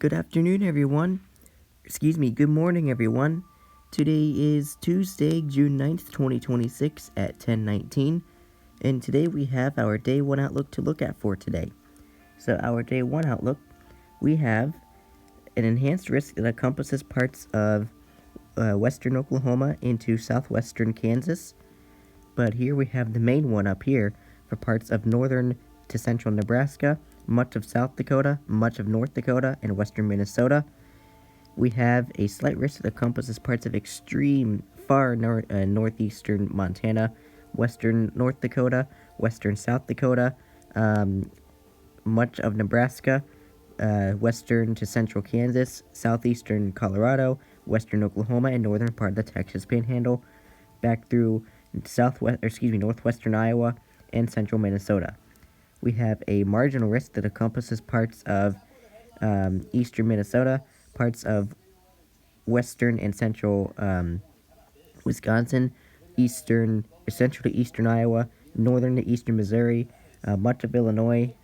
Good afternoon, everyone. Good morning, everyone. Today is Tuesday, June 9th, 2026 at 10:19, and today we have our Day 1 outlook to look at for today. So our Day 1 outlook, we have an enhanced risk that encompasses parts of western Oklahoma into southwestern Kansas, but here we have the main one up here for parts of northern to central Nebraska, much of South Dakota, much of North Dakota, and western Minnesota. We have a slight risk that encompasses parts of extreme far northeastern Montana, western North Dakota, western South Dakota, much of Nebraska, western to central Kansas, southeastern Colorado, western Oklahoma, and northern part of the Texas Panhandle, back through northwestern Iowa and central Minnesota. We have a marginal risk that encompasses parts of eastern Minnesota, parts of western and central Wisconsin, central to eastern Iowa, northern to eastern Missouri, much of Illinois,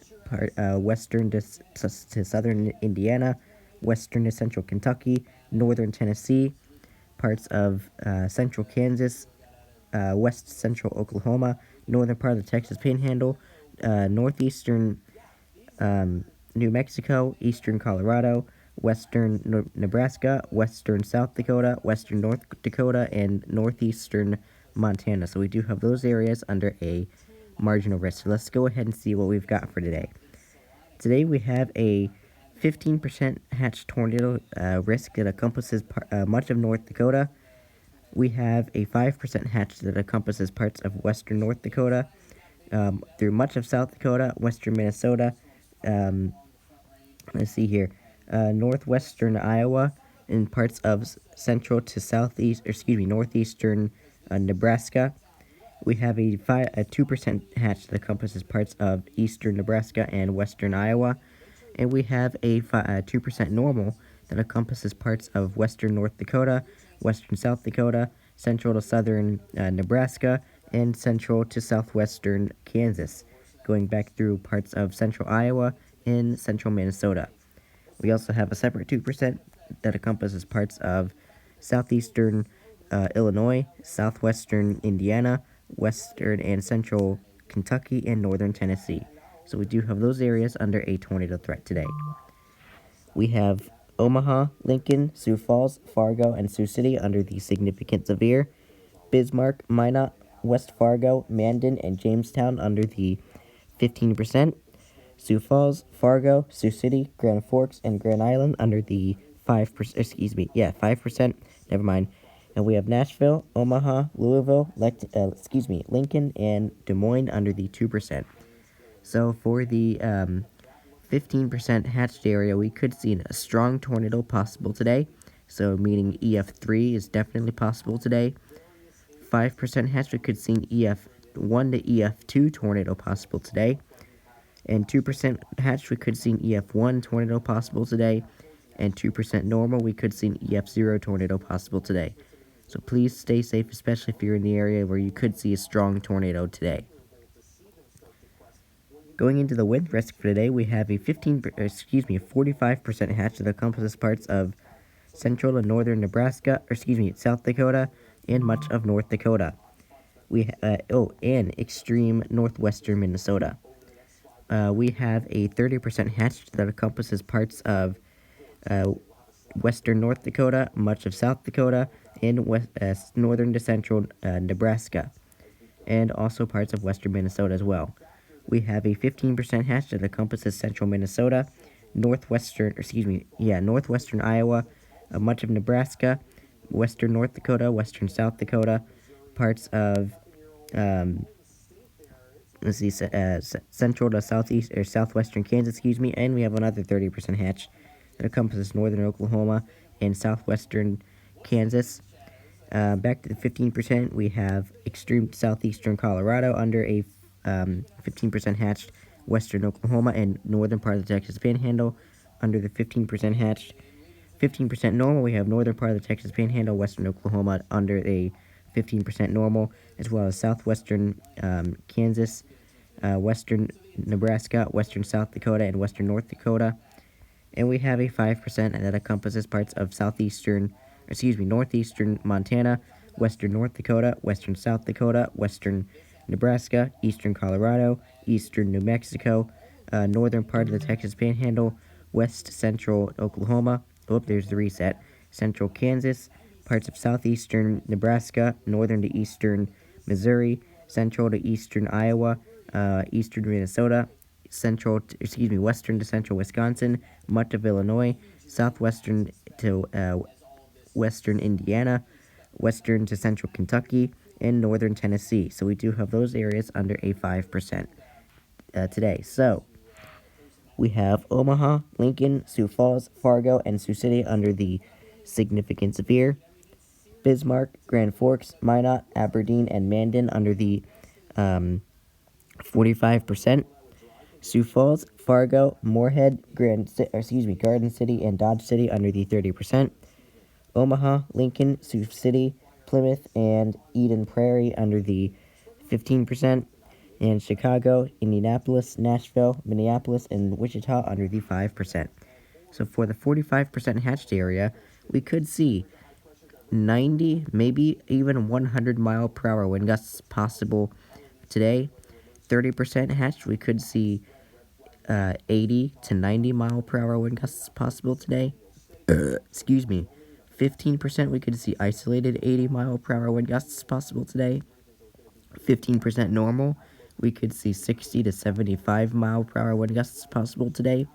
western to southern Indiana, western to central Kentucky, northern Tennessee, parts of central Kansas, west central Oklahoma, northern part of the Texas Panhandle, northeastern New Mexico, eastern Colorado, western Nebraska, western South Dakota, western North Dakota, and northeastern Montana. So we do have those areas under a marginal risk. So let's go ahead and see what we've got for today. Today we have a 15% hatch tornado risk that encompasses much of North Dakota. We have a 5% hatch that encompasses parts of western North Dakota, through much of South Dakota, western Minnesota, northwestern Iowa, and parts of central to northeastern Nebraska. We have a 2% hatch that encompasses parts of eastern Nebraska and western Iowa. And we have a 2% normal that encompasses parts of western North Dakota, western South Dakota, central to southern Nebraska, and central to southwestern Kansas, going back through parts of central Iowa and central Minnesota. We also have a separate 2% that encompasses parts of southeastern Illinois, southwestern Indiana, western and central Kentucky, and northern Tennessee. So we do have those areas under a tornado threat today. We have Omaha, Lincoln, Sioux Falls, Fargo, and Sioux City under the significant severe. Bismarck, Minot, West Fargo, Mandan, and Jamestown under the 15%. Sioux Falls, Fargo, Sioux City, Grand Forks, and Grand Island under the 5%. 5%. Never mind. And we have Nashville, Omaha, Louisville, Lincoln, and Des Moines under the 2%. So for the 15% hatched area, we could see a strong tornado possible today. So meaning EF3 is definitely possible today. 5% hatched, we could see an EF1 to EF2 tornado possible today. And 2% hatched, we could see an EF1 tornado possible today. And 2% normal, we could see an EF0 tornado possible today. So please stay safe, especially if you're in the area where you could see a strong tornado today. Going into the wind risk for today, we have a 45% hatch that encompasses parts of central and northern Nebraska, South Dakota, and much of North Dakota. And extreme northwestern Minnesota. We have a 30% hatch that encompasses parts of western North Dakota, much of South Dakota, and northern to central Nebraska, and also parts of western Minnesota as well. We have a 15% hatch that encompasses central Minnesota, northwestern Iowa, much of Nebraska, western North Dakota, western South Dakota, parts of central to southeast or southwestern Kansas, and we have another 30% hatch that encompasses northern Oklahoma and southwestern Kansas. Back to the 15%, we have extreme southeastern Colorado under a 15% hatched, western Oklahoma and northern part of the Texas Panhandle under the 15% hatched. 15% normal, we have northern part of the Texas Panhandle, western Oklahoma under a 15% normal, as well as southwestern Kansas, western Nebraska, western South Dakota, and western North Dakota. and we have a 5% that encompasses parts of northeastern Montana, western North Dakota, western South Dakota, western Nebraska, eastern Colorado, eastern New Mexico, northern part of the Texas Panhandle, west central Oklahoma. Oh, there's the reset. Central Kansas, parts of southeastern Nebraska, northern to eastern Missouri, central to eastern Iowa, eastern Minnesota, western to central Wisconsin, much of Illinois, southwestern to western Indiana, western to central Kentucky, and northern Tennessee. So we do have those areas under a 5% today. So we have Omaha, Lincoln, Sioux Falls, Fargo, and Sioux City under the significant severe. Bismarck, Grand Forks, Minot, Aberdeen, and Mandan under the 45%. Sioux Falls, Fargo, Moorhead, Garden City, and Dodge City under the 30%. Omaha, Lincoln, Sioux City, Plymouth, and Eden Prairie under the 15%. And Chicago, Indianapolis, Nashville, Minneapolis, and Wichita under the 5%. So for the 45% hatched area, we could see 90, maybe even 100 mile per hour wind gusts possible today. 30% hatched, we could see 80 to 90 mile per hour wind gusts possible today. 15% we could see isolated 80 mile per hour wind gusts possible today. 15% normal, we could see 60 to 75 mile per hour wind gusts possible today.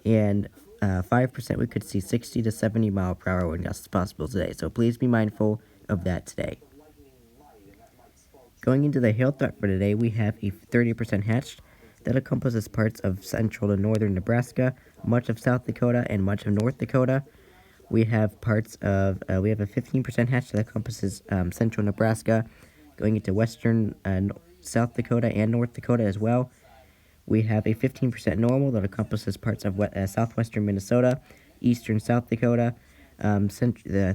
And 5% we could see 60 to 70 mile per hour wind gusts possible today. So please be mindful of that today. Going into the hail threat for today, we have a 30% hatched that encompasses parts of central to northern Nebraska, much of South Dakota, and much of North Dakota. We have a 15% hatch that encompasses central Nebraska, going into western South Dakota and North Dakota as well. We have a 15% normal that encompasses parts of southwestern Minnesota, eastern South Dakota,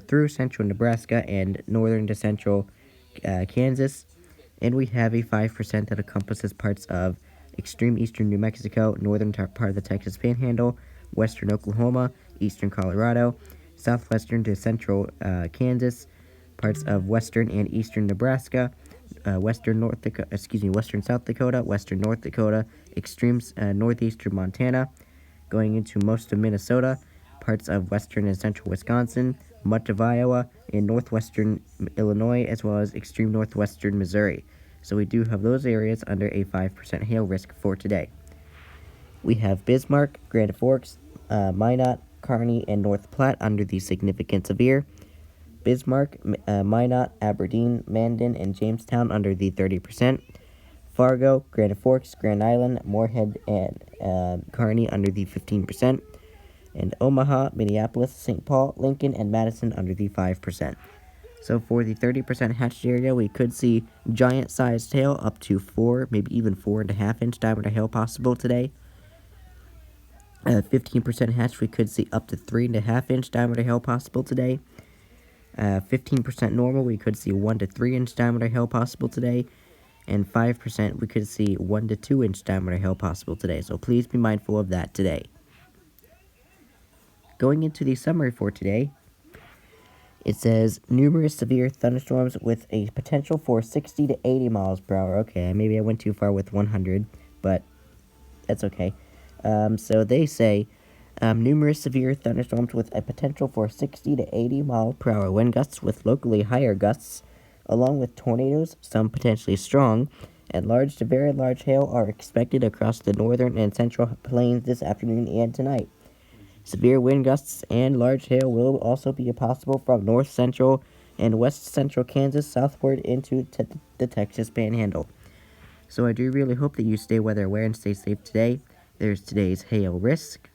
through central Nebraska and northern to central Kansas. And we have a 5% that encompasses parts of extreme eastern New Mexico, northern part of the Texas Panhandle, western Oklahoma, eastern Colorado, southwestern to central Kansas, parts of western and eastern Nebraska, western South Dakota, western North Dakota, extreme northeastern Montana, going into most of Minnesota, parts of western and central Wisconsin, much of Iowa, and northwestern Illinois, as well as extreme northwestern Missouri. So we do have those areas under a 5% hail risk for today. We have Bismarck, Grand Forks, Minot, Kearney, and North Platte under the significant severe. Bismarck, Minot, Aberdeen, Mandan, and Jamestown under the 30%. Fargo, Grand Forks, Grand Island, Moorhead, and Kearney under the 15%. And Omaha, Minneapolis, St. Paul, Lincoln, and Madison under the 5%. So for the 30% hatched area, we could see giant-sized hail up to 4, maybe even 4.5-inch diameter hail possible today. 15% hatched, we could see up to 3.5-inch diameter hail possible today. 15% normal, we could see 1 to 3-inch diameter hail possible today. And 5%, we could see 1 to 2-inch diameter hail possible today. So please be mindful of that today. Going into the summary for today, it says numerous severe thunderstorms with a potential for 60 to 80 miles per hour. Okay, maybe I went too far with 100, but that's okay. So they say numerous severe thunderstorms with a potential for 60 to 80 mile per hour wind gusts with locally higher gusts, along with tornadoes, some potentially strong, and large to very large hail are expected across the northern and central plains this afternoon and tonight. Severe wind gusts and large hail will also be possible from north central and west central Kansas southward into the Texas Panhandle. So I do really hope that you stay weather aware and stay safe today. There's today's hail risk.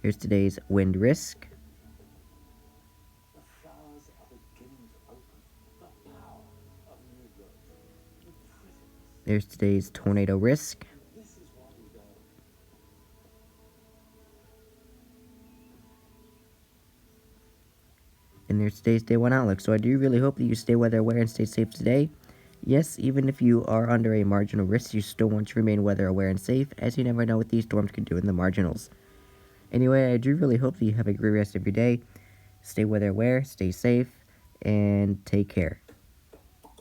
Here's today's wind risk. There's today's tornado risk. And there's today's Day 1 outlook. So I do really hope that you stay weather aware and stay safe today. Yes, even if you are under a marginal risk, you still want to remain weather aware and safe, as you never know what these storms could do in the marginals. Anyway, I do really hope that you have a great rest of your day. Stay weather aware, stay safe, and take care.